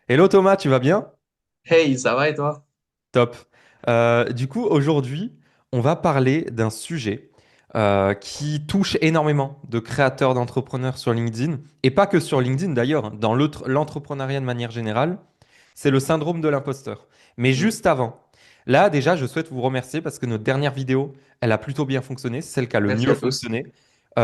Hello Thomas, tu vas bien? Hey, ça va et toi? Top. Du coup, aujourd'hui, on va parler d'un sujet qui touche énormément de créateurs d'entrepreneurs sur LinkedIn, et pas que sur LinkedIn d'ailleurs, hein, dans l'entrepreneuriat de manière générale, c'est le syndrome de l'imposteur. Mais Mm. juste avant, là déjà, je souhaite vous remercier parce que notre dernière vidéo, elle a plutôt bien fonctionné, c'est celle qui a le Merci mieux à tous. fonctionné,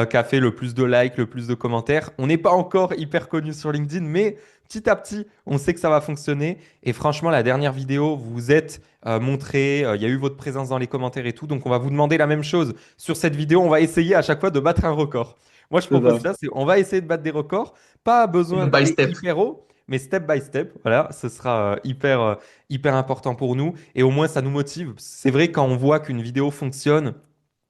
qui a fait le plus de likes, le plus de commentaires. On n'est pas encore hyper connu sur LinkedIn, mais petit à petit, on sait que ça va fonctionner. Et franchement, la dernière vidéo, vous vous êtes montré, il y a eu votre présence dans les commentaires et tout. Donc, on va vous demander la même chose sur cette vidéo. On va essayer à chaque fois de battre un record. Moi, je C'est propose ça. ça, c'est on va essayer de battre des records. Pas besoin Step by d'aller step. hyper haut, mais step by step. Voilà, ce sera hyper important pour nous. Et au moins, ça nous motive. C'est vrai, quand on voit qu'une vidéo fonctionne,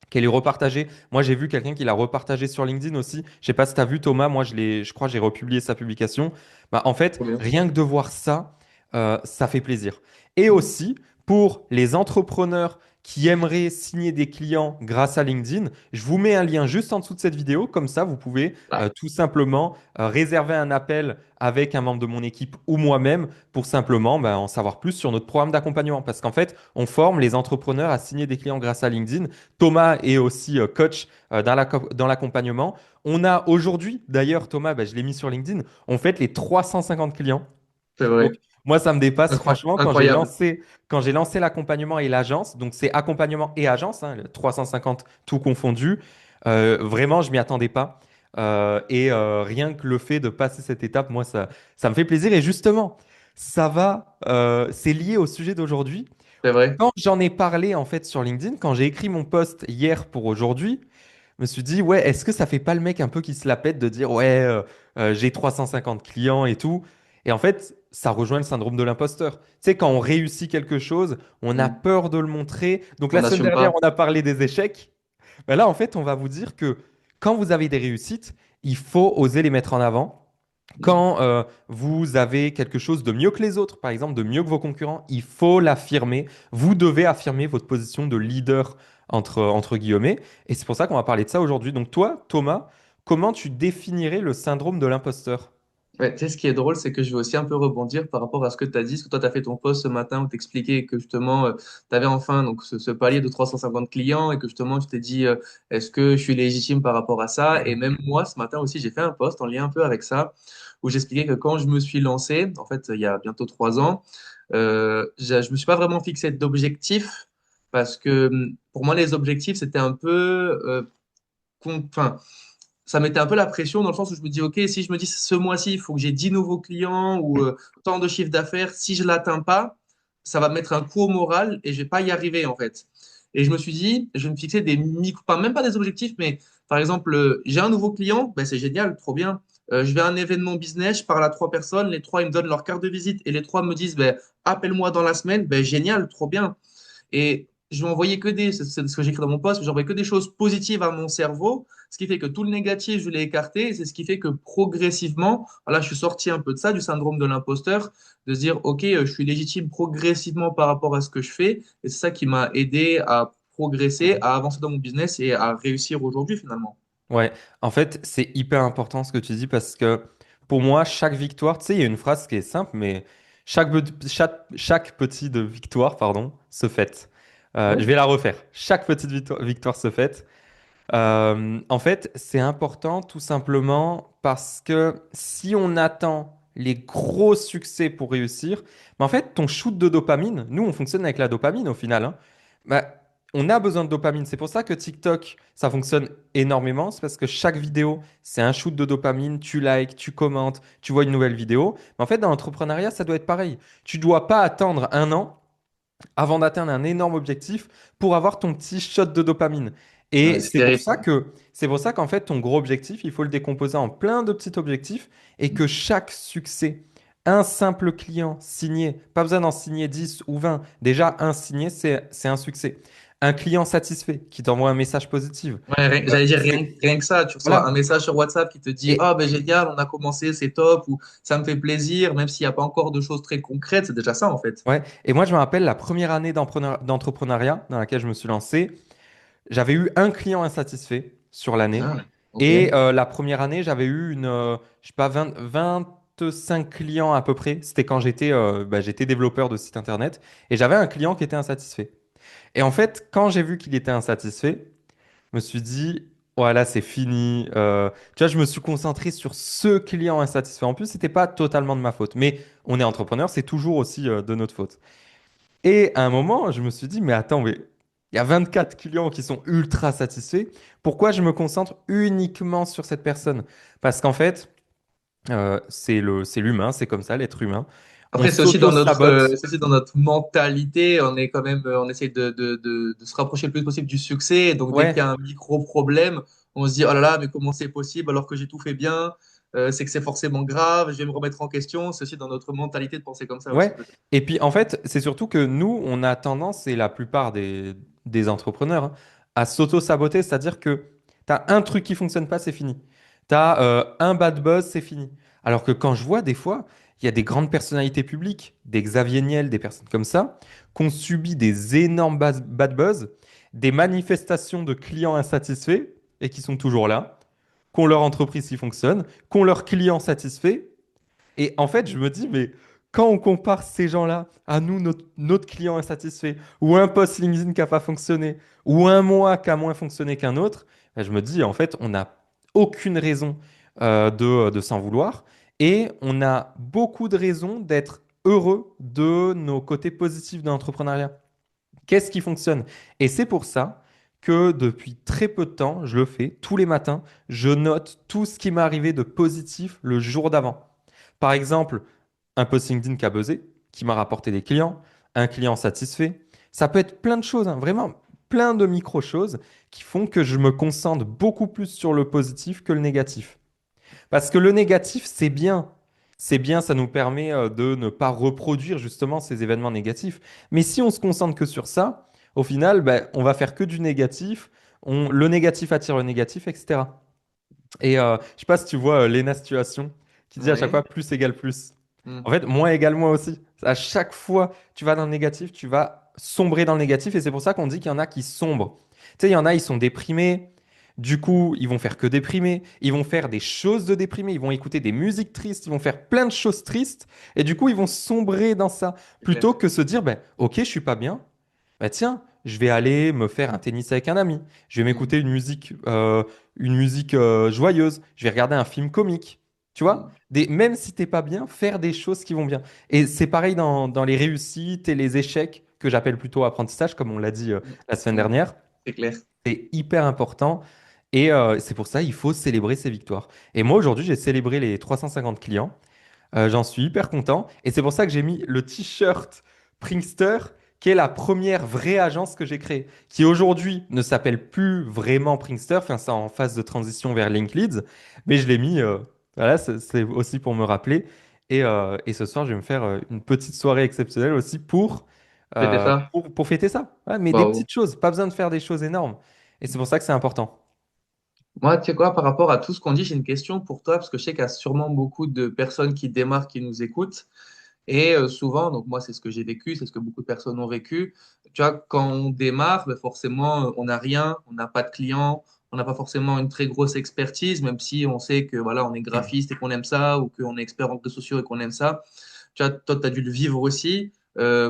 qu'elle est repartagée. Moi, j'ai vu quelqu'un qui l'a repartagée sur LinkedIn aussi. Je sais pas si tu as vu Thomas, moi je crois que j'ai republié sa publication. Bah, en fait, Trop bien. rien que de voir ça, ça fait plaisir. Et aussi, pour les entrepreneurs qui aimeraient signer des clients grâce à LinkedIn, je vous mets un lien juste en dessous de cette vidéo. Comme ça, vous pouvez Ah, tout simplement réserver un appel avec un membre de mon équipe ou moi-même pour simplement en savoir plus sur notre programme d'accompagnement. Parce qu'en fait, on forme les entrepreneurs à signer des clients grâce à LinkedIn. Thomas est aussi coach dans l'accompagnement. On a aujourd'hui, d'ailleurs, Thomas, bah, je l'ai mis sur LinkedIn, on fête les 350 clients. c'est Donc, vrai. moi, ça me dépasse franchement Incroyable. quand j'ai lancé l'accompagnement et l'agence. Donc, c'est accompagnement et agence, hein, le 350 tout confondu. Vraiment, je m'y attendais pas. Rien que le fait de passer cette étape, moi, ça me fait plaisir. Et justement, c'est lié au sujet d'aujourd'hui. C'est vrai. Quand j'en ai parlé en fait sur LinkedIn, quand j'ai écrit mon post hier pour aujourd'hui, je me suis dit, ouais, est-ce que ça fait pas le mec un peu qui se la pète de dire, ouais, j'ai 350 clients et tout. Et en fait, ça rejoint le syndrome de l'imposteur. Tu sais, quand on réussit quelque chose, on a Mm. peur de le montrer. Donc On la semaine n'assume dernière, pas. on a parlé des échecs. Ben là, en fait, on va vous dire que quand vous avez des réussites, il faut oser les mettre en avant. Mm. Quand vous avez quelque chose de mieux que les autres, par exemple de mieux que vos concurrents, il faut l'affirmer. Vous devez affirmer votre position de leader entre guillemets. Et c'est pour ça qu'on va parler de ça aujourd'hui. Donc toi, Thomas, comment tu définirais le syndrome de l'imposteur? Ouais, tu sais, ce qui est drôle, c'est que je vais aussi un peu rebondir par rapport à ce que tu as dit. Parce que toi, tu as fait ton post ce matin où tu expliquais que justement, tu avais enfin donc, ce palier de 350 clients et que justement, tu t'es dit, est-ce que je suis légitime par rapport à ça? Et même moi, ce matin aussi, j'ai fait un post en lien un peu avec ça où j'expliquais que quand je me suis lancé, en fait, il y a bientôt 3 ans, je me suis pas vraiment fixé d'objectif parce que pour moi, les objectifs, c'était un peu, enfin, ça mettait un peu la pression dans le sens où je me dis, OK, si je me dis ce mois-ci, il faut que j'ai 10 nouveaux clients ou tant de chiffre d'affaires, si je ne l'atteins pas, ça va me mettre un coup au moral et je ne vais pas y arriver en fait. Et je me suis dit, je vais me fixer des micro, pas, même pas des objectifs, mais par exemple, j'ai un nouveau client, ben, c'est génial, trop bien. Je vais à un événement business, je parle à 3 personnes, les trois ils me donnent leur carte de visite et les trois me disent, ben, appelle-moi dans la semaine, ben, génial, trop bien. Et je m'envoyais que c'est ce que j'écris dans mon post, j'envoyais que des choses positives à mon cerveau, ce qui fait que tout le négatif, je l'ai écarté, et c'est ce qui fait que progressivement, voilà, je suis sorti un peu de ça, du syndrome de l'imposteur, de se dire, OK, je suis légitime progressivement par rapport à ce que je fais, et c'est ça qui m'a aidé à progresser, à avancer dans mon business et à réussir aujourd'hui finalement. Ouais, en fait, c'est hyper important ce que tu dis parce que pour moi, chaque victoire, tu sais, il y a une phrase qui est simple, mais chaque petite victoire, pardon, se fête. Je Ouais. vais la refaire. Chaque petite victoire se fête. En fait, c'est important tout simplement parce que si on attend les gros succès pour réussir, en fait, ton shoot de dopamine, nous, on fonctionne avec la dopamine au final, hein. Bah, on a besoin de dopamine. C'est pour ça que TikTok, ça fonctionne énormément. C'est parce que chaque vidéo, c'est un shoot de dopamine. Tu likes, tu commentes, tu vois une nouvelle vidéo. Mais en fait, dans l'entrepreneuriat, ça doit être pareil. Tu dois pas attendre un an avant d'atteindre un énorme objectif pour avoir ton petit shot de dopamine. Ouais, Et c'est terrible ça. c'est pour ça qu'en fait ton gros objectif, il faut le décomposer en plein de petits objectifs et que chaque succès, un simple client signé, pas besoin d'en signer 10 ou 20, déjà un signé, c'est un succès. Un client satisfait qui t'envoie un message positif. Ouais, j'allais dire C'est rien que ça, tu reçois un voilà. message sur WhatsApp qui te dit Et ah ben génial, on a commencé, c'est top, ou ça me fait plaisir, même s'il n'y a pas encore de choses très concrètes, c'est déjà ça en fait. ouais, et moi je me rappelle la première année d'entrepreneuriat dans laquelle je me suis lancé. J'avais eu un client insatisfait sur l'année. Ah, ok. Et la première année, j'avais eu je sais pas, 20, 20. 65 clients à peu près. C'était quand j'étais développeur de site internet et j'avais un client qui était insatisfait. Et en fait, quand j'ai vu qu'il était insatisfait, je me suis dit, voilà, c'est fini. Tu vois, je me suis concentré sur ce client insatisfait. En plus, c'était pas totalement de ma faute, mais on est entrepreneur, c'est toujours aussi de notre faute. Et à un moment, je me suis dit, mais attends, mais il y a 24 clients qui sont ultra satisfaits. Pourquoi je me concentre uniquement sur cette personne? Parce qu'en fait, c'est l'humain, c'est comme ça, l'être humain. On Après, s'auto-sabote. c'est aussi dans notre mentalité. On est quand même, on essaie de se rapprocher le plus possible du succès. Donc, dès qu'il y a Ouais, un micro problème, on se dit, oh là là, mais comment c'est possible alors que j'ai tout fait bien? C'est que c'est forcément grave. Je vais me remettre en question. C'est aussi dans notre mentalité de penser comme ça aussi, ouais. peut-être. Et puis, en fait, c'est surtout que nous, on a tendance, et la plupart des entrepreneurs, hein, à s'auto-saboter. C'est-à-dire que tu as un truc qui fonctionne pas, c'est fini. Tu as un bad buzz, c'est fini. Alors que quand je vois des fois, il y a des grandes personnalités publiques, des Xavier Niel, des personnes comme ça, qui ont subi des énormes bad buzz, des manifestations de clients insatisfaits et qui sont toujours là, qui ont leur entreprise qui fonctionne, qui ont leurs clients satisfaits. Et en fait, je me dis, mais quand on compare ces gens-là à nous, notre client insatisfait, ou un post LinkedIn qui n'a pas fonctionné, ou un mois qui a moins fonctionné qu'un autre, ben, je me dis, en fait, on n'a aucune raison de s'en vouloir. Et on a beaucoup de raisons d'être heureux de nos côtés positifs de l'entrepreneuriat. Qu'est-ce qui fonctionne? Et c'est pour ça que depuis très peu de temps, je le fais tous les matins, je note tout ce qui m'est arrivé de positif le jour d'avant. Par exemple, un post LinkedIn qui a buzzé, qui m'a rapporté des clients, un client satisfait. Ça peut être plein de choses, hein, vraiment plein de micro-choses qui font que je me concentre beaucoup plus sur le positif que le négatif. Parce que le négatif, c'est bien. C'est bien, ça nous permet de ne pas reproduire justement ces événements négatifs. Mais si on se concentre que sur ça, au final, ben, on va faire que du négatif. Le négatif attire le négatif, etc. Et je sais pas si tu vois Léna Situation qui dit à chaque Ouais. fois plus égale plus. Hmm. En fait, moins égale moins aussi. À chaque fois, tu vas dans le négatif, tu vas sombrer dans le négatif. Et c'est pour ça qu'on dit qu'il y en a qui sombrent. Tu sais, il y en a, ils sont déprimés. Du coup, ils vont faire que déprimer. Ils vont faire des choses de déprimés. Ils vont écouter des musiques tristes. Ils vont faire plein de choses tristes. Et du coup, ils vont sombrer dans ça. C'est clair. Plutôt que se dire, ben, ok, je suis pas bien. Bah tiens, je vais aller me faire un tennis avec un ami. Je vais Hmm. m'écouter une musique joyeuse. Je vais regarder un film comique. Tu vois? Hmm. Même si t'es pas bien, faire des choses qui vont bien. Et c'est pareil dans les réussites et les échecs, que j'appelle plutôt apprentissage, comme on l'a dit la semaine Hmm. dernière. C'est clair. C'est hyper important. Et c'est pour ça il faut célébrer ses victoires. Et moi, aujourd'hui, j'ai célébré les 350 clients. J'en suis hyper content. Et c'est pour ça que j'ai mis le t-shirt Prinkster, qui est la première vraie agence que j'ai créée, qui aujourd'hui ne s'appelle plus vraiment Prinkster, enfin, c'est en phase de transition vers Linkleads, mais je l'ai mis, voilà, c'est aussi pour me rappeler. Et ce soir, je vais me faire une petite soirée exceptionnelle aussi Fêter ça. pour fêter ça. Ouais, mais des Waouh. petites choses, pas besoin de faire des choses énormes. Et c'est pour ça que c'est important. Moi, tu sais quoi, par rapport à tout ce qu'on dit, j'ai une question pour toi, parce que je sais qu'il y a sûrement beaucoup de personnes qui démarrent, qui nous écoutent. Et souvent, donc moi, c'est ce que j'ai vécu, c'est ce que beaucoup de personnes ont vécu. Tu vois, quand on démarre, ben forcément, on n'a rien, on n'a pas de clients, on n'a pas forcément une très grosse expertise, même si on sait que voilà, on est graphiste et qu'on aime ça, ou qu'on est expert en réseaux sociaux et qu'on aime ça. Tu vois, toi, tu as dû le vivre aussi.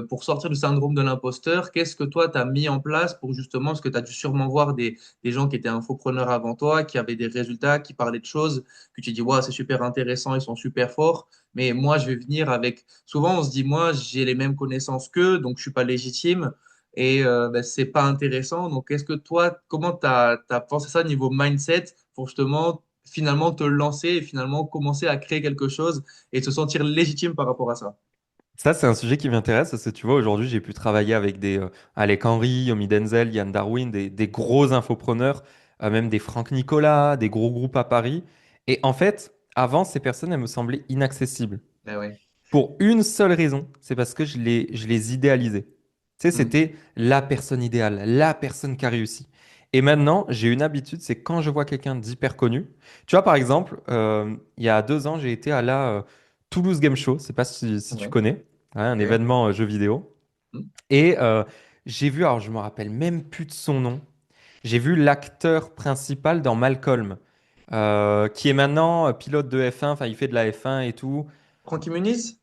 Pour sortir du syndrome de l'imposteur, qu'est-ce que toi, tu as mis en place pour justement, parce que tu as dû sûrement voir des gens qui étaient infopreneurs avant toi, qui avaient des résultats, qui parlaient de choses, que tu dis, ouais, c'est super intéressant, ils sont super forts, mais moi, je vais venir avec. Souvent, on se dit, moi, j'ai les mêmes connaissances qu'eux, donc je suis pas légitime et ben, c'est pas intéressant. Donc, est-ce que toi, comment tu as pensé ça niveau mindset pour justement, finalement, te lancer et finalement commencer à créer quelque chose et te sentir légitime par rapport à ça? Ça, c'est un sujet qui m'intéresse parce que tu vois, aujourd'hui, j'ai pu travailler avec des Alec Henry, Yomi Denzel, Yann Darwin, des gros infopreneurs, même des Franck Nicolas, des gros groupes à Paris. Et en fait, avant, ces personnes, elles me semblaient inaccessibles. Ben ouais. Pour une seule raison, c'est parce que je les idéalisais. Tu sais, Hmm. c'était la personne idéale, la personne qui a réussi. Et maintenant, j'ai une habitude, c'est quand je vois quelqu'un d'hyper connu. Tu vois, par exemple, il y a 2 ans, j'ai été à la Toulouse Game Show. Je sais pas si tu Ouais. connais, ouais, un Ok. événement jeu vidéo. Hmm. Et j'ai vu, alors je me rappelle même plus de son nom, j'ai vu l'acteur principal dans Malcolm. qui est maintenant pilote de F1, enfin il fait de la F1 et tout. Francky Muniz?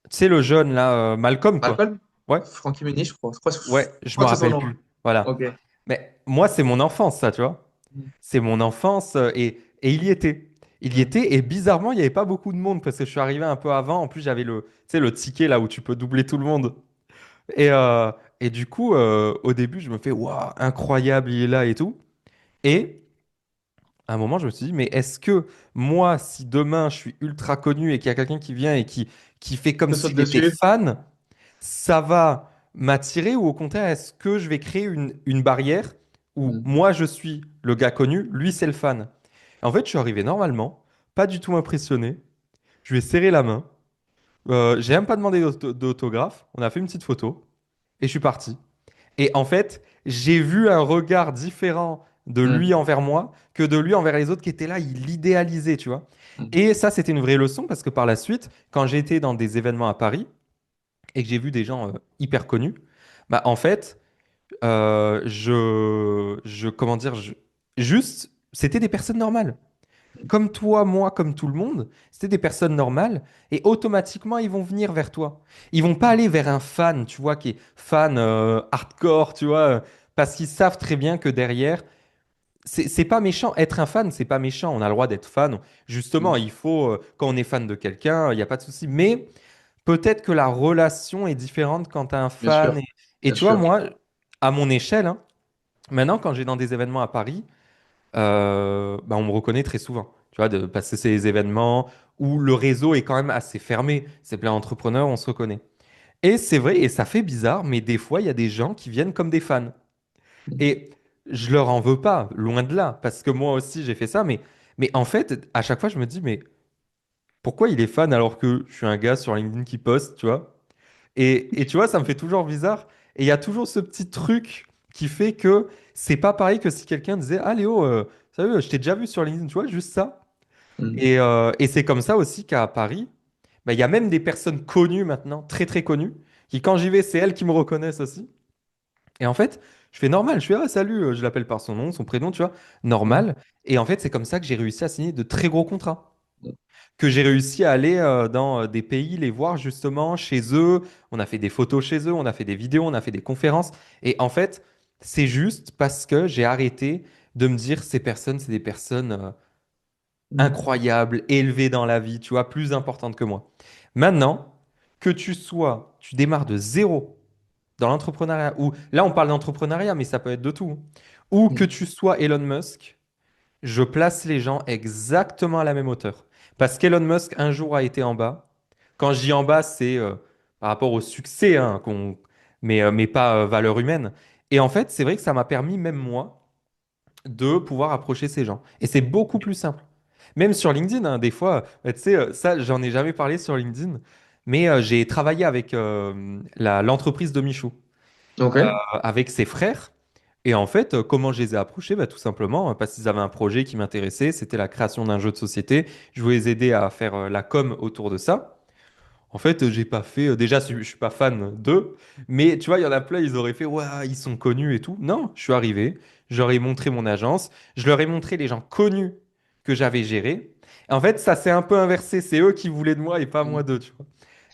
Tu sais, le jeune là, Malcolm, quoi. Malcolm? Ouais, Francky Muniz, je ouais, je me crois que c'est son rappelle nom. plus. Voilà. Ok. Mais moi, c'est mon enfance, ça, tu vois. Mm. C'est mon enfance et il y était. Il y Mm. était et bizarrement, il n'y avait pas beaucoup de monde parce que je suis arrivé un peu avant. En plus, j'avais tu sais, le ticket là où tu peux doubler tout le monde. Et, euh, et du coup, au début, je me fais, waouh, incroyable, il est là et tout. Et à un moment, je me suis dit, mais est-ce que moi, si demain je suis ultra connu et qu'il y a quelqu'un qui vient et qui fait comme Te saute s'il était dessus? fan, ça va m'attirer ou au contraire, est-ce que je vais créer une barrière où Mm. moi je suis le gars connu, lui c'est le fan? En fait, je suis arrivé normalement, pas du tout impressionné. Je lui ai serré la main. J'ai même pas demandé d'autographe. On a fait une petite photo et je suis parti. Et en fait, j'ai vu un regard différent de Mm. lui envers moi que de lui envers les autres qui étaient là. Il idéalisait, tu vois. Mm. Et ça, c'était une vraie leçon parce que par la suite, quand j'ai été dans des événements à Paris et que j'ai vu des gens hyper connus, bah en fait, comment dire, juste, c'était des personnes normales. Comme toi, moi, comme tout le monde, c'était des personnes normales et automatiquement, ils vont venir vers toi. Ils vont pas aller vers un fan, tu vois, qui est fan hardcore, tu vois, parce qu'ils savent très bien que derrière, c'est pas méchant. Être un fan, c'est pas méchant. On a le droit d'être fan. Justement, Mm. il faut, quand on est fan de quelqu'un, il n'y a pas de souci. Mais peut-être que la relation est différente quand tu as un Bien fan. sûr, Et bien tu vois, sûr. moi, à mon échelle, hein, maintenant, quand j'ai dans des événements à Paris, bah, on me reconnaît très souvent. Tu vois, parce que c'est des événements où le réseau est quand même assez fermé. C'est plein d'entrepreneurs, on se reconnaît. Et c'est vrai, et ça fait bizarre, mais des fois, il y a des gens qui viennent comme des fans. Et je leur en veux pas, loin de là, parce que moi aussi, j'ai fait ça. Mais en fait, à chaque fois, je me dis, mais pourquoi il est fan alors que je suis un gars sur LinkedIn qui poste, tu vois? Et tu vois, ça me fait toujours bizarre. Et il y a toujours ce petit truc qui fait que c'est pas pareil que si quelqu'un disait, ah Léo, salut, je t'ai déjà vu sur LinkedIn, tu vois, juste ça. Mm. Et c'est comme ça aussi qu'à Paris, bah, il y a même des personnes connues maintenant, très très connues, qui quand j'y vais, c'est elles qui me reconnaissent aussi. Et en fait, je fais normal, je fais, ah salut, je l'appelle par son nom, son prénom, tu vois, Mm. normal. Et en fait, c'est comme ça que j'ai réussi à signer de très gros contrats Mm. que j'ai réussi à aller dans des pays, les voir justement chez eux. On a fait des photos chez eux, on a fait des vidéos, on a fait des conférences. Et en fait, c'est juste parce que j'ai arrêté de me dire ces personnes, c'est des personnes Mm. incroyables, élevées dans la vie, tu vois, plus importantes que moi. Maintenant, que tu démarres de zéro dans l'entrepreneuriat, ou là on parle d'entrepreneuriat, mais ça peut être de tout, ou que Mm. tu sois Elon Musk, je place les gens exactement à la même hauteur. Parce qu'Elon Musk, un jour, a été en bas. Quand je dis en bas, c'est par rapport au succès, hein, mais pas valeur humaine. Et en fait, c'est vrai que ça m'a permis, même moi, de pouvoir approcher ces gens. Et c'est beaucoup plus simple. Même sur LinkedIn, hein, des fois, tu sais, ça, j'en ai jamais parlé sur LinkedIn, mais j'ai travaillé avec l'entreprise de Michou Ok. avec ses frères. Et en fait, comment je les ai approchés? Bah, tout simplement parce qu'ils avaient un projet qui m'intéressait, c'était la création d'un jeu de société. Je voulais les aider à faire la com autour de ça. En fait, j'ai pas fait. Déjà, je suis pas fan d'eux, mais tu vois, il y en a plein, ils auraient fait, ouais, ils sont connus et tout. Non, je suis arrivé, je leur ai montré mon agence, je leur ai montré les gens connus que j'avais gérés. En fait, ça s'est un peu inversé. C'est eux qui voulaient de moi et pas moi Mm. d'eux, tu vois.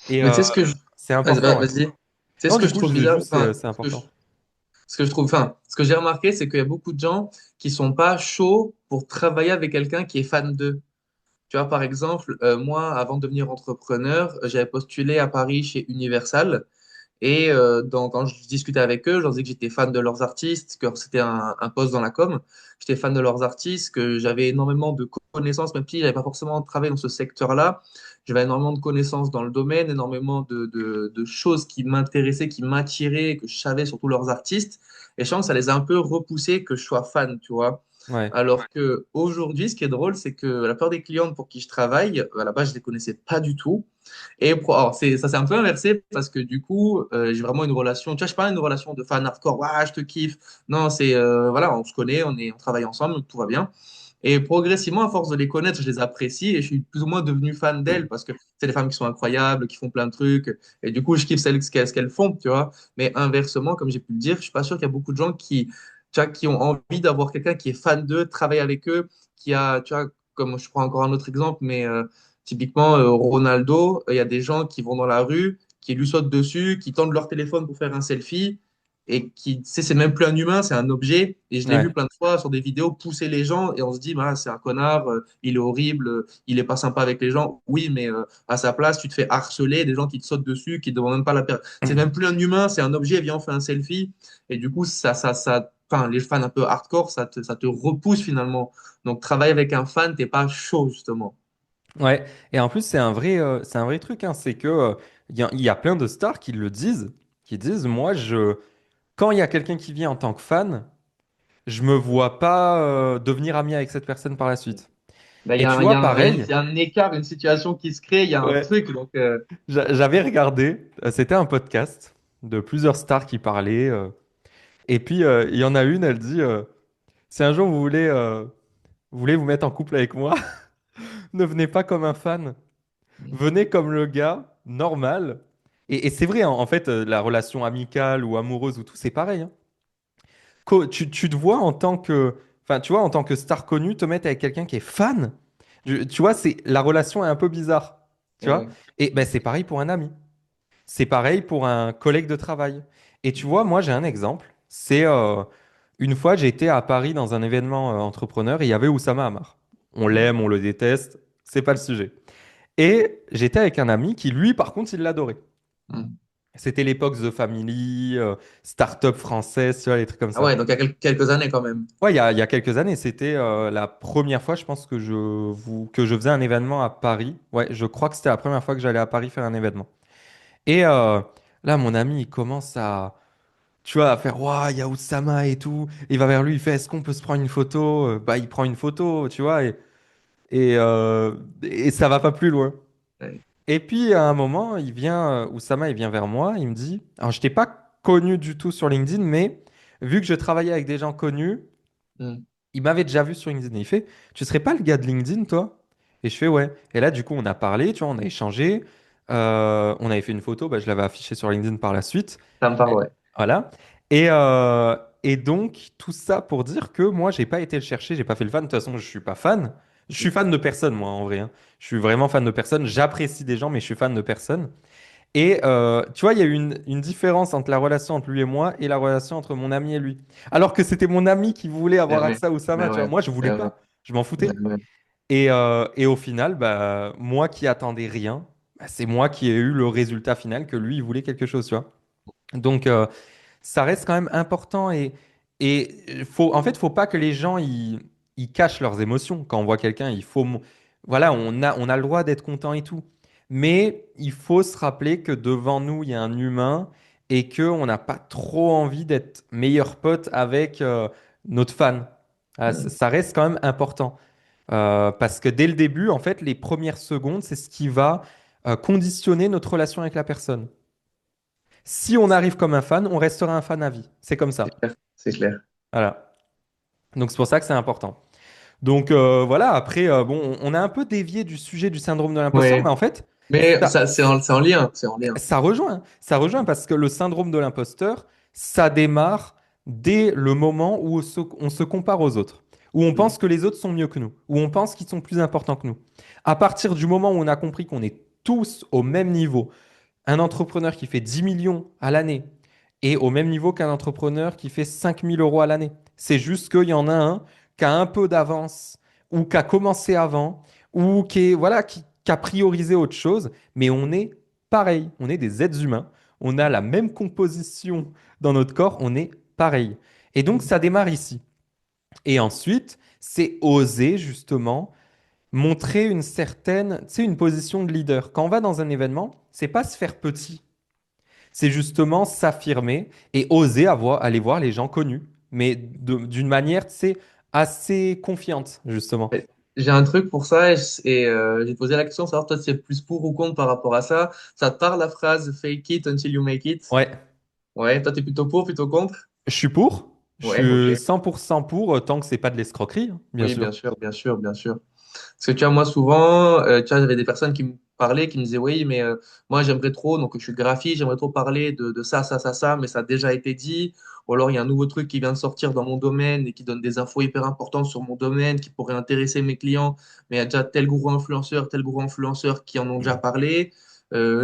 Et Mais tu sais ce que je... c'est Vas-y, important, ouais. vas-y. Tu sais Non, ce que du je coup, trouve je disais bizarre? juste, Enfin, c'est important. ce que je trouve, enfin, ce que j'ai remarqué, c'est qu'il y a beaucoup de gens qui sont pas chauds pour travailler avec quelqu'un qui est fan d'eux. Tu vois, par exemple, moi, avant de devenir entrepreneur, j'avais postulé à Paris chez Universal. Et quand je discutais avec eux, je leur disais que j'étais fan de leurs artistes, que c'était un poste dans la com. J'étais fan de leurs artistes, que j'avais énormément de connaissances, même si je n'avais pas forcément travaillé dans ce secteur-là. J'avais énormément de connaissances dans le domaine, énormément de choses qui m'intéressaient, qui m'attiraient, que je savais surtout leurs artistes. Et je pense que ça les a un peu repoussés que je sois fan, tu vois. Ouais. Alors que aujourd'hui, ce qui est drôle, c'est que la plupart des clientes pour qui je travaille, à la base, je les connaissais pas du tout. Alors, ça s'est un peu inversé parce que du coup, j'ai vraiment une relation. Tu vois, je parle d'une relation de fan hardcore. Waouh, je te kiffe. Non, c'est voilà, on se connaît, on travaille ensemble, donc tout va bien. Et progressivement, à force de les connaître, je les apprécie et je suis plus ou moins devenu fan d'elles parce que c'est des femmes qui sont incroyables, qui font plein de trucs. Et du coup, je kiffe ce qu'elles font, tu vois. Mais inversement, comme j'ai pu le dire, je suis pas sûr qu'il y a beaucoup de gens qui. Tu tu vois, qui ont envie d'avoir quelqu'un qui est fan d'eux, travailler avec eux, qui a, tu vois, comme je prends encore un autre exemple, mais typiquement Ronaldo, il y a des gens qui vont dans la rue, qui lui sautent dessus, qui tendent leur téléphone pour faire un selfie et qui, tu sais, c'est même plus un humain, c'est un objet. Et je l'ai vu Ouais. plein de fois sur des vidéos pousser les gens et on se dit, bah, c'est un connard, il est horrible, il est pas sympa avec les gens. Oui, mais à sa place, tu te fais harceler, des gens qui te sautent dessus, qui ne demandent même pas la paix. C'est même plus un humain, c'est un objet, viens, on fait un selfie. Et du coup, enfin, les fans un peu hardcore, ça te repousse finalement. Donc, travailler avec un fan, t'es pas chaud, justement. Ouais, et en plus, c'est un vrai truc, hein. C'est que, il y a plein de stars qui le disent, qui disent, moi, quand il y a quelqu'un qui vient en tant que fan, je me vois pas devenir ami avec cette personne par la suite. Ben, Et tu vois, il pareil, y a un écart, une situation qui se crée, il y a un ouais, truc. Donc, j'avais regardé, c'était un podcast de plusieurs stars qui parlaient, et puis il y en a une, elle dit, si un jour vous voulez vous mettre en couple avec moi, ne venez pas comme un fan. Venez comme le gars normal. Et c'est vrai, hein, en fait, la relation amicale ou amoureuse ou tout, c'est pareil, hein. Tu te vois en tant que, enfin, tu vois, en tant que star connue, te mettre avec quelqu'un qui est fan. Tu vois, la relation est un peu bizarre, tu vois. ouais. Et ben, c'est pareil pour un ami. C'est pareil pour un collègue de travail. Et tu vois, moi, j'ai un exemple. C'est une fois, j'ai été à Paris dans un événement entrepreneur et il y avait Oussama Hamar. On Mhm. l'aime, on le déteste, c'est pas le sujet. Et j'étais avec un ami qui, lui, par contre, il l'adorait. Mhm. C'était l'époque The Family, start-up française, tu vois, les trucs comme Ah ouais, ça. donc il y a quelques années quand même. Ouais, il y a quelques années, c'était la première fois, je pense, que je faisais un événement à Paris. Ouais, je crois que c'était la première fois que j'allais à Paris faire un événement. Et là, mon ami, il commence tu vois, à faire, waouh, il y a Oussama et tout. Il va vers lui, il fait, est-ce qu'on peut se prendre une photo? Bah, il prend une photo, tu vois, et ça va pas plus loin. Ouais. Et puis à un moment, Oussama, il vient vers moi, il me dit, alors je t'ai pas connu du tout sur LinkedIn, mais vu que je travaillais avec des gens connus, Mhm. il m'avait déjà vu sur LinkedIn. Et il fait, tu serais pas le gars de LinkedIn, toi? Et je fais, ouais. Et là, du coup, on a parlé, tu vois, on a échangé, on avait fait une photo, bah, je l'avais affichée sur LinkedIn par la suite. Ça me parle, ouais. Voilà. Et donc, tout ça pour dire que moi, j'ai pas été le chercher, j'ai pas fait le fan. De toute façon, je suis pas fan. Je suis fan de personne, moi, en vrai, hein. Je suis vraiment fan de personne. J'apprécie des gens, mais je suis fan de personne. Et tu vois, il y a eu une différence entre la relation entre lui et moi et la relation entre mon ami et lui. Alors que c'était mon ami qui voulait Ben avoir ouais, accès à Oussama, ben tu vois. ouais, Moi, je voulais ben ouais, pas. Je m'en ben foutais. ouais. Et au final, bah, moi qui attendais rien, bah, c'est moi qui ai eu le résultat final que lui, il voulait quelque chose, tu vois. Donc, ça reste quand même important et en fait, faut pas que les gens ils cachent leurs émotions. Quand on voit quelqu'un, voilà, on a le droit d'être content et tout. Mais il faut se rappeler que devant nous, il y a un humain et que on n'a pas trop envie d'être meilleur pote avec notre fan. Ah, Ouais. ça reste quand même important. Parce que dès le début, en fait, les premières secondes, c'est ce qui va conditionner notre relation avec la personne. Si on arrive comme un fan, on restera un fan à vie. C'est comme C'est ça. clair, c'est clair. Voilà. Donc c'est pour ça que c'est important. Donc voilà, après, bon, on a un peu dévié du sujet du syndrome de l'imposteur, mais Ouais, en fait, mais ça, c'est en lien, c'est en lien. ça rejoint. Ça rejoint parce que le syndrome de l'imposteur, ça démarre dès le moment où on se compare aux autres, où on pense Mhm. que les autres sont mieux que nous, où on pense qu'ils sont plus importants que nous. À partir du moment où on a compris qu'on est tous au même niveau, un entrepreneur qui fait 10 millions à l'année est au même niveau qu'un entrepreneur qui fait 5 000 € à l'année. C'est juste qu'il y en a un qui a un peu d'avance ou qui a commencé avant ou voilà, qui a priorisé autre chose, mais on est pareil. On est des êtres humains. On a la même composition dans notre corps. On est pareil. Et donc, ça démarre ici. Et ensuite, c'est oser justement montrer une certaine, tu sais, une position de leader. Quand on va dans un événement, c'est pas se faire petit, c'est justement s'affirmer et oser aller voir les gens connus, mais d'une manière, tu sais, assez confiante, justement. Ouais. J'ai un truc pour ça j'ai posé la question, savoir toi si c'est plus pour ou contre par rapport à ça. Ça te parle la phrase fake it until you make it? Ouais, Ouais, toi t'es plutôt pour, plutôt contre? je suis pour. Je Ouais, ok. suis 100% pour, tant que c'est pas de l'escroquerie, hein, bien Oui, sûr. bien sûr, bien sûr, bien sûr. Parce que tu vois, moi souvent, tu vois, j'avais des personnes parlaient qui me disaient, oui, mais moi, j'aimerais trop, donc je suis graphiste, j'aimerais trop parler de ça, ça, ça, mais ça a déjà été dit. Ou alors, il y a un nouveau truc qui vient de sortir dans mon domaine et qui donne des infos hyper importantes sur mon domaine, qui pourrait intéresser mes clients, mais il y a déjà tel gros influenceur qui en ont déjà parlé.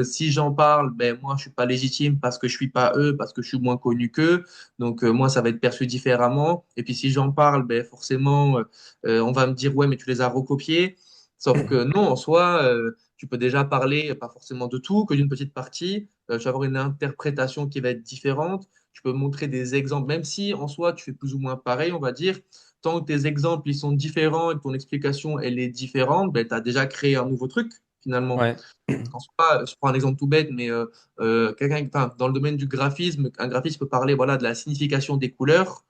Si j'en parle, ben moi, je suis pas légitime parce que je suis pas eux, parce que je suis moins connu qu'eux. Donc, moi, ça va être perçu différemment. Et puis, si j'en parle, ben forcément, on va me dire, ouais, mais tu les as recopiés. Sauf que non, en soi, tu peux déjà parler, pas forcément de tout, que d'une petite partie. Tu vas avoir une interprétation qui va être différente. Tu peux montrer des exemples, même si en soi, tu fais plus ou moins pareil, on va dire. Tant que tes exemples ils sont différents et que ton explication elle est différente, ben, tu as déjà créé un nouveau truc finalement. Ouais. En soi, je prends un exemple tout bête, mais enfin, dans le domaine du graphisme, un graphiste peut parler voilà, de la signification des couleurs.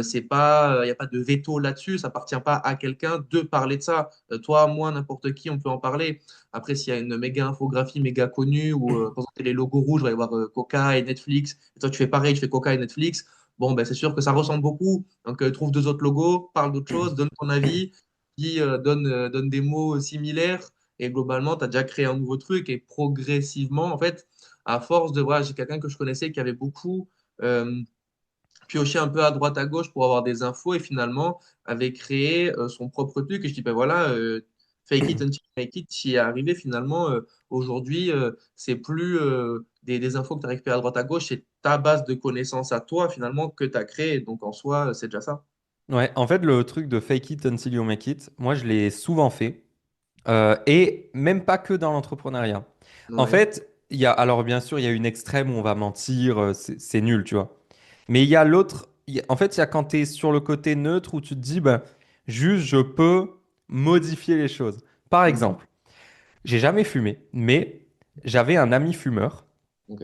C'est pas, il n'y a pas de veto là-dessus, ça appartient pas à quelqu'un de parler de ça. Toi, moi, n'importe qui, on peut en parler. Après, s'il y a une méga infographie méga connue ou présenter les logos rouges, il va y avoir Coca et Netflix, et toi tu fais pareil, tu fais Coca et Netflix, bon, ben, c'est sûr que ça ressemble beaucoup. Donc, trouve deux autres logos, parle d'autre chose, donne ton avis, donne des mots similaires. Et globalement, tu as déjà créé un nouveau truc et progressivement, en fait, à force de voir, j'ai quelqu'un que je connaissais qui avait beaucoup euh, pioché un peu à droite à gauche pour avoir des infos et finalement avait créé son propre truc. Et je dis, ben voilà, fake it until you make it, tu y es arrivé finalement. Aujourd'hui, c'est plus des infos que tu as récupérées à droite à gauche, c'est ta base de connaissances à toi finalement que tu as créé. Donc en soi, c'est déjà ça. Ouais, en fait, le truc de fake it until you make it, moi, je l'ai souvent fait. Et même pas que dans l'entrepreneuriat. En Ouais. fait, alors bien sûr, il y a une extrême où on va mentir, c'est nul, tu vois. Mais il y a l'autre, en fait, il y a quand tu es sur le côté neutre où tu te dis, bah, juste, je peux modifier les choses. Par Mm. exemple, j'ai jamais fumé, mais j'avais un ami fumeur Ok.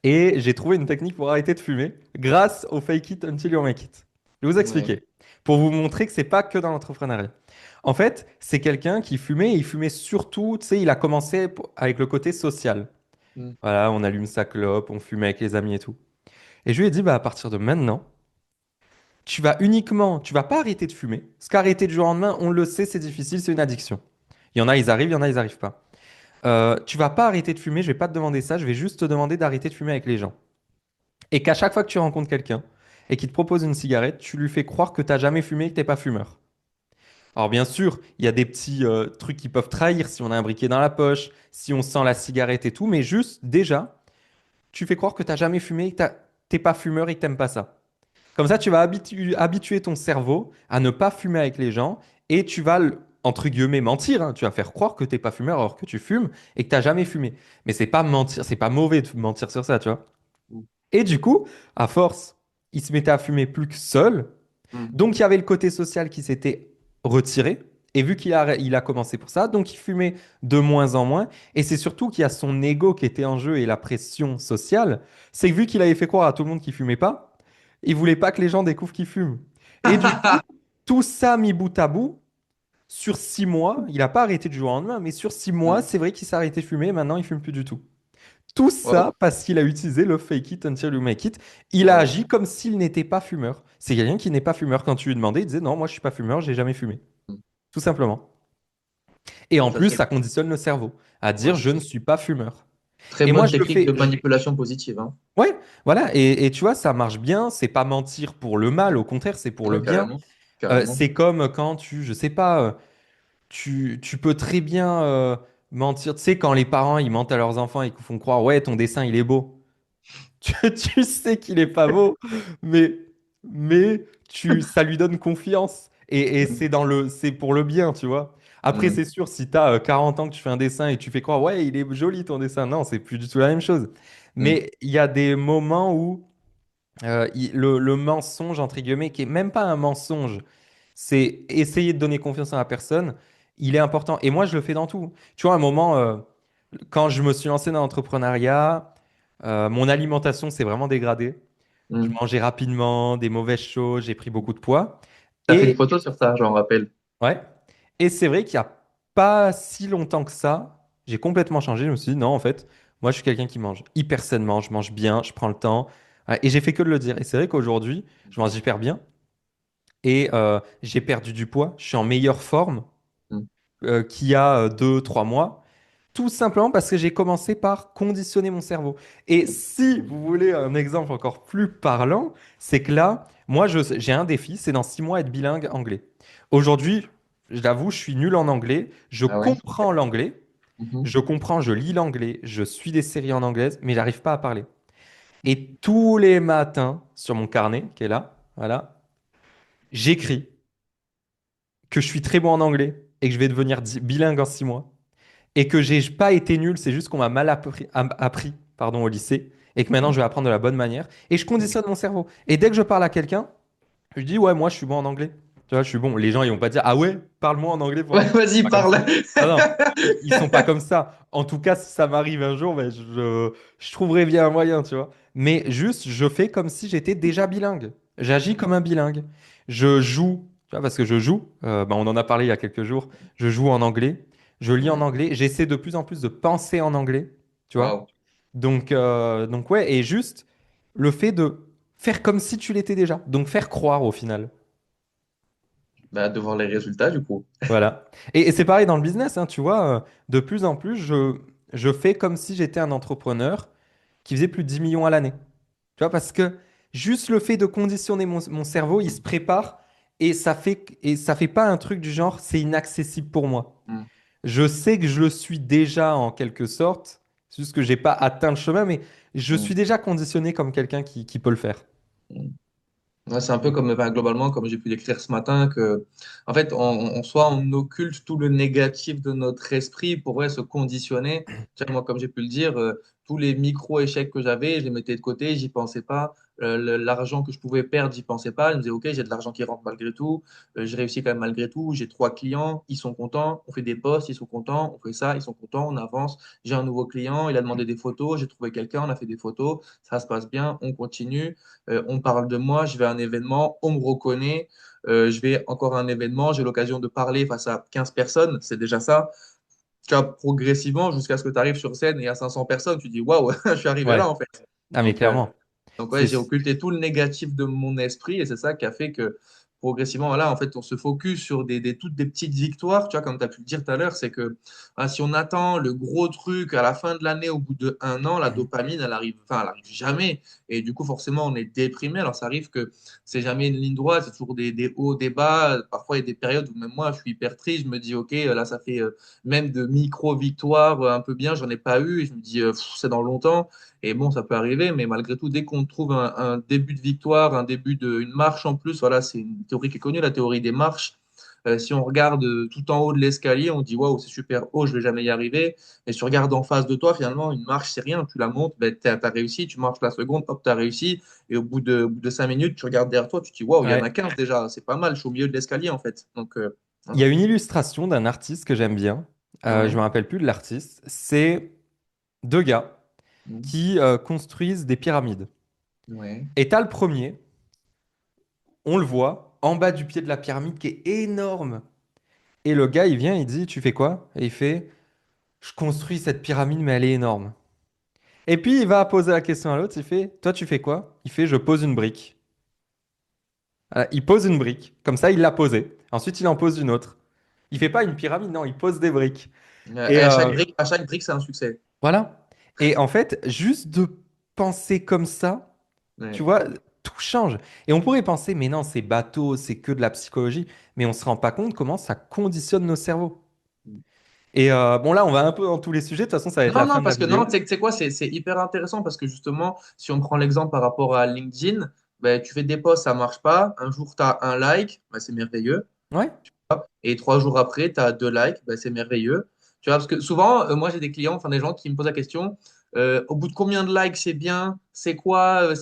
et j'ai trouvé une technique pour arrêter de fumer grâce au fake it until you make it. Je vais vous Ouais. expliquer. Pour vous montrer que c'est pas que dans l'entrepreneuriat. En fait, c'est quelqu'un qui fumait, et il fumait surtout, tu sais, il a commencé avec le côté social. Mm. Voilà, on allume sa clope, on fume avec les amis et tout. Et je lui ai dit, bah, à partir de maintenant, tu vas pas arrêter de fumer. Parce qu'arrêter du jour au lendemain, on le sait, c'est difficile, c'est une addiction. Il y en a, ils arrivent, il y en a, ils arrivent pas. Tu vas pas arrêter de fumer, je vais pas te demander ça, je vais juste te demander d'arrêter de fumer avec les gens. Et qu'à chaque fois que tu rencontres quelqu'un et qu'il te propose une cigarette, tu lui fais croire que tu n'as jamais fumé et que tu n'es pas fumeur. Alors bien sûr, il y a des petits trucs qui peuvent trahir si on a un briquet dans la poche, si on sent la cigarette et tout, mais juste déjà, tu fais croire que tu n'as jamais fumé et que t'es pas fumeur et que t'aimes pas ça. Comme ça, tu vas habituer ton cerveau à ne pas fumer avec les gens et tu vas, entre guillemets, mentir, hein. Tu vas faire croire que t'es pas fumeur alors que tu fumes et que tu n'as jamais fumé. Mais c'est pas mentir, c'est pas mauvais de mentir sur ça, tu vois. Mm. Et du coup, à force, il se mettait à fumer plus que seul. Mm. Donc, il y avait le côté social qui s'était retiré. Et vu il a commencé pour ça, donc il fumait de moins en moins. Et c'est surtout qu'il y a son ego qui était en jeu et la pression sociale. C'est que vu qu'il avait fait croire à tout le monde qu'il fumait pas, il voulait pas que les gens découvrent qu'il fume. Et du coup, tout ça mis bout à bout, sur 6 mois, il n'a pas arrêté du jour au lendemain, mais sur 6 mois, Mm. c'est vrai qu'il s'est arrêté de fumer. Maintenant, il fume plus du tout. Tout Wow. ça parce qu'il a utilisé le fake it until you make it. Il a Wow. agi comme s'il n'était pas fumeur. C'est quelqu'un qui n'est pas fumeur. Quand tu lui demandais, il disait non, moi je suis pas fumeur, j'ai jamais fumé. Mm. Tout simplement. Et Ouais, en ça, plus, c'est ça conditionne le cerveau à ouais, dire c'est je ne très, suis pas fumeur. très Et moi, bonne je le technique de fais. manipulation positive, hein. Ouais, voilà. Et tu vois, ça marche bien. C'est pas mentir pour le mal, au contraire, c'est pour le Ouais, bien. carrément. Carrément. C'est comme quand je sais pas, tu peux très bien mentir. Tu sais, quand les parents ils mentent à leurs enfants et qu'ils font croire ouais, ton dessin il est beau. Tu sais qu'il est pas beau, mais, ça lui donne confiance. Et Mm. c'est pour le bien, tu vois. Après, Mm. c'est sûr, si tu as 40 ans que tu fais un dessin et tu fais croire, ouais, il est joli ton dessin. Non, c'est plus du tout la même chose. Mm. Mais il y a des moments où le mensonge, entre guillemets, qui est même pas un mensonge, c'est essayer de donner confiance à la personne, il est important. Et moi, je le fais dans tout. Tu vois, à un moment, quand je me suis lancé dans l'entrepreneuriat, mon alimentation s'est vraiment dégradée. Je Mm. mangeais rapidement, des mauvaises choses, j'ai pris beaucoup de poids. T'as fait une Et photo sur ça, j'en rappelle. ouais, et c'est vrai qu'il n'y a pas si longtemps que ça, j'ai complètement changé. Je me suis dit, non, en fait, moi, je suis quelqu'un qui mange hyper sainement, je mange bien, je prends le temps. Ouais, et j'ai fait que de le dire. Et c'est vrai qu'aujourd'hui, je mange hyper bien et j'ai perdu du poids. Je suis en meilleure forme Mm. qu'il y a 2, 3 mois. Tout simplement parce que j'ai commencé par conditionner mon cerveau. Et si vous voulez un exemple encore plus parlant, c'est que là, moi, j'ai un défi, c'est dans 6 mois être bilingue anglais. Aujourd'hui, je l'avoue, je suis nul en anglais. Je Ah ouais. comprends l'anglais. Mhm. Je comprends, je lis l'anglais. Je suis des séries en anglais, mais j'arrive pas à parler. Et tous les matins, sur mon carnet, qui est là, voilà, j'écris que je suis très bon en anglais et que je vais devenir bilingue en 6 mois. Et que j'ai pas été nul, c'est juste qu'on m'a mal appris, pardon, au lycée, et que maintenant je vais apprendre de la bonne manière, et je conditionne mon cerveau. Et dès que je parle à quelqu'un, je dis ouais, moi je suis bon en anglais. Tu vois, je suis bon. Les gens ils vont pas dire ah ouais, parle-moi en anglais pour Ouais, voir. vas-y, Pas comme ça. parle. Ah non, ils sont pas comme ça. En tout cas, si ça m'arrive un jour, ben, je trouverai bien un moyen, tu vois. Mais juste, je fais comme si j'étais déjà bilingue. J'agis comme un bilingue. Je joue, tu vois, parce que je joue. Ben, on en a parlé il y a quelques jours. Je joue en anglais. Je lis en Ouais. anglais. J'essaie de plus en plus de penser en anglais, tu vois. Waouh. Donc ouais, et juste le fait de faire comme si tu l'étais déjà. Donc faire croire au final. Bah, de voir les résultats, du coup. Voilà. Et c'est pareil dans le business, hein, tu vois, de plus en plus, je fais comme si j'étais un entrepreneur qui faisait plus de 10 millions à l'année. Tu vois, parce que juste le fait de conditionner mon cerveau, il se prépare et ça fait pas un truc du genre, c'est inaccessible pour moi. Mm. Je sais que je le suis déjà en quelque sorte, c'est juste que j'ai pas atteint le chemin, mais je Mm. suis déjà conditionné comme quelqu'un qui peut le faire. Mm. Ouais, c'est un peu comme, enfin, globalement, comme j'ai pu l'écrire ce matin, que, en fait, en soi, on occulte tout le négatif de notre esprit pour ouais, se conditionner. Tu vois, moi, comme j'ai pu le dire, tous les micro-échecs que j'avais, je les mettais de côté, j'y pensais pas. L'argent que je pouvais perdre, j'y pensais pas. Je me disais, OK, j'ai de l'argent qui rentre malgré tout. Je réussis quand même malgré tout. J'ai 3 clients, ils sont contents. On fait des posts, ils sont contents. On fait ça, ils sont contents. On avance. J'ai un nouveau client, il a demandé des photos. J'ai trouvé quelqu'un, on a fait des photos. Ça se passe bien, on continue. On parle de moi, je vais à un événement, on me reconnaît, je vais encore à un événement, j'ai l'occasion de parler face à 15 personnes, c'est déjà ça. Tu vois, progressivement jusqu'à ce que tu arrives sur scène et à 500 personnes, tu dis waouh, je suis arrivé là Ouais. en fait. Ah mais Donc, euh, clairement. donc ouais, C'est j'ai occulté tout le négatif de mon esprit et c'est ça qui a fait que progressivement, voilà, en fait, on se focus sur toutes des petites victoires, tu vois, comme tu as pu le dire tout à l'heure, c'est que si on attend le gros truc à la fin de l'année, au bout d'1 an, la dopamine, elle arrive jamais. Et du coup, forcément, on est déprimé. Alors, ça arrive que c'est jamais une ligne droite, c'est toujours des hauts, des bas. Parfois, il y a des périodes où même moi, je suis hyper triste, je me dis, OK, là, ça fait même de micro-victoires un peu bien, j'en ai pas eu, et je me dis, c'est dans longtemps. Et bon, ça peut arriver, mais malgré tout, dès qu'on trouve un début de victoire, un début d'une marche en plus, voilà, c'est une théorie qui est connue, la théorie des marches. Si on regarde tout en haut de l'escalier, on dit waouh, c'est super haut, je vais jamais y arriver. Et si tu regardes en face de toi, finalement, une marche, c'est rien. Tu la montes, ben, tu as réussi, tu marches la seconde, hop, tu as réussi. Et au bout de 5 minutes, tu regardes derrière toi, tu te dis waouh, il y en a ouais. 15 déjà, c'est pas mal, je suis au milieu de l'escalier en fait. Donc, Il y voilà. a une illustration d'un artiste que j'aime bien. Je Ouais. me rappelle plus de l'artiste. C'est deux gars Mm. qui construisent des pyramides. Ouais. Et t'as le premier, on le voit, en bas du pied de la pyramide qui est énorme. Et le gars, il vient, il dit, tu fais quoi? Et il fait, je construis cette pyramide, mais elle est énorme. Et puis il va poser la question à l'autre, il fait, toi tu fais quoi? Il fait, je pose une brique. Voilà, il pose une brique, comme ça il l'a posée. Ensuite il en pose une autre. Il fait pas une pyramide, non, il pose des briques. Et Et à chaque brique, c'est un succès. voilà. Et en fait, juste de penser comme ça, tu Ouais. vois, tout change. Et on pourrait penser, mais non, c'est bateau, c'est que de la psychologie. Mais on se rend pas compte comment ça conditionne nos cerveaux. Et bon, là, on va un peu dans tous les sujets. De toute façon, ça va être Non, la fin non, de la parce que non, vidéo. tu sais quoi, c'est hyper intéressant parce que justement, si on prend l'exemple par rapport à LinkedIn, ben, tu fais des posts, ça marche pas. Un jour, tu as un like, ben, c'est merveilleux. Ouais, Et 3 jours après, tu as 2 likes, ben, c'est merveilleux. Tu vois, parce que souvent, moi, j'ai des clients, enfin des gens qui me posent la question, au bout de combien de likes c'est bien? C'est quoi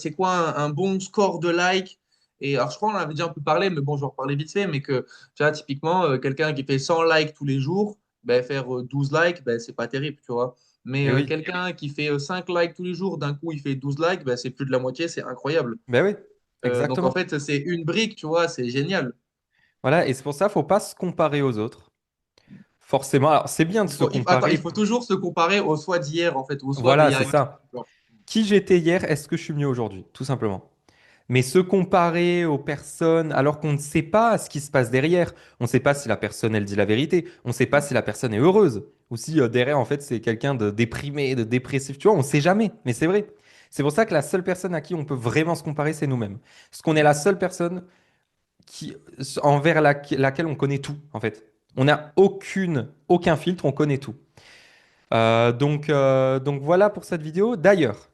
un bon score de likes? Et alors, je crois qu'on en avait déjà un peu parlé, mais bon, je vais en reparler vite fait. Mais que, tu vois, typiquement, quelqu'un qui fait 100 likes tous les jours, ben, faire 12 likes, ben, c'est pas terrible, tu vois. Mais et oui, quelqu'un qui fait 5 likes tous les jours, d'un coup, il fait 12 likes, ben, c'est plus de la moitié, c'est incroyable. ben oui, Donc, en exactement. fait, c'est une brique, tu vois, c'est génial. Voilà, et c'est pour ça, faut pas se comparer aux autres. Forcément, alors c'est bien de se Attends, il comparer. faut toujours se comparer au soi d'hier, en fait, au soi d'il Voilà, y a c'est une semaine, ça. tu vois. Qui j'étais hier, est-ce que je suis mieux aujourd'hui? Tout simplement. Mais se comparer aux personnes alors qu'on ne sait pas ce qui se passe derrière, on ne sait pas si la personne, elle dit la vérité, on ne sait pas si la personne est heureuse, ou si derrière, en fait, c'est quelqu'un de déprimé, de dépressif, tu vois, on ne sait jamais, mais c'est vrai. C'est pour ça que la seule personne à qui on peut vraiment se comparer, c'est nous-mêmes. Parce qu'on est la seule personne qui, laquelle on connaît tout, en fait. On n'a aucun filtre, on connaît tout. Donc voilà pour cette vidéo. D'ailleurs,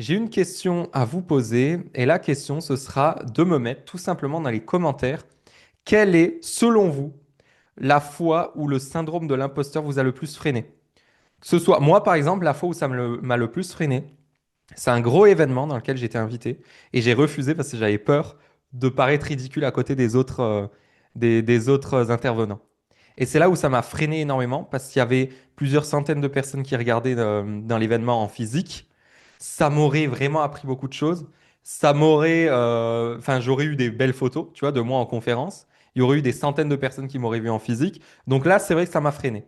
j'ai une question à vous poser, et la question, ce sera de me mettre tout simplement dans les commentaires, quelle est, selon vous, la fois où le syndrome de l'imposteur vous a le plus freiné? Que ce soit, moi par exemple, la fois où m'a le plus freiné, c'est un gros événement dans lequel j'étais invité, et j'ai refusé parce que j'avais peur de paraître ridicule à côté des autres intervenants. Et c'est là où ça m'a freiné énormément parce qu'il y avait plusieurs centaines de personnes qui regardaient dans l'événement en physique. Ça m'aurait vraiment appris beaucoup de choses. Enfin, j'aurais eu des belles photos, tu vois, de moi en conférence. Il y aurait eu des centaines de personnes qui m'auraient vu en physique. Donc là, c'est vrai que ça m'a freiné.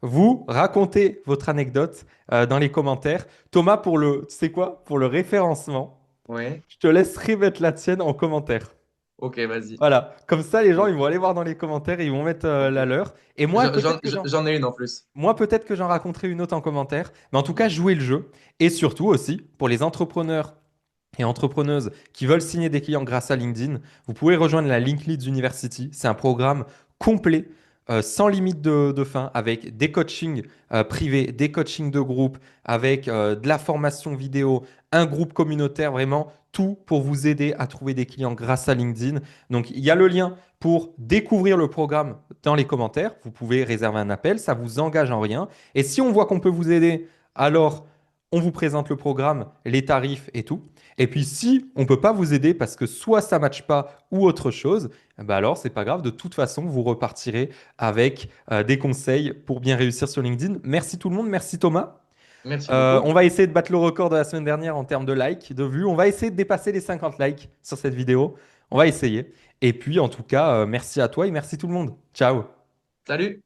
Vous, racontez votre anecdote dans les commentaires. Thomas, tu sais quoi? Pour le référencement, Ouais. je te laisserai mettre la tienne en commentaire. Ok, vas-y. Voilà. Comme ça, les gens, Ok. ils vont aller voir dans les commentaires et ils vont mettre Ok. la leur. Et J'en ai une en plus. moi, peut-être que j'en raconterai une autre en commentaire. Mais en tout cas, Ok. jouez le jeu. Et surtout aussi, pour les entrepreneurs et entrepreneuses qui veulent signer des clients grâce à LinkedIn, vous pouvez rejoindre la Link Leads University. C'est un programme complet, sans limite de fin, avec des coachings privés, des coachings de groupe, avec de la formation vidéo, un groupe communautaire, vraiment tout pour vous aider à trouver des clients grâce à LinkedIn. Donc, il y a le lien pour découvrir le programme dans les commentaires. Vous pouvez réserver un appel, ça vous engage en rien. Et si on voit qu'on peut vous aider, alors on vous présente le programme, les tarifs et tout. Et puis si on ne peut pas vous aider parce que soit ça ne matche pas ou autre chose, bah alors c'est pas grave. De toute façon, vous repartirez avec des conseils pour bien réussir sur LinkedIn. Merci tout le monde, merci Thomas. Merci beaucoup. On va essayer de battre le record de la semaine dernière en termes de likes, de vues. On va essayer de dépasser les 50 likes sur cette vidéo. On va essayer. Et puis en tout cas, merci à toi et merci tout le monde. Ciao. Salut.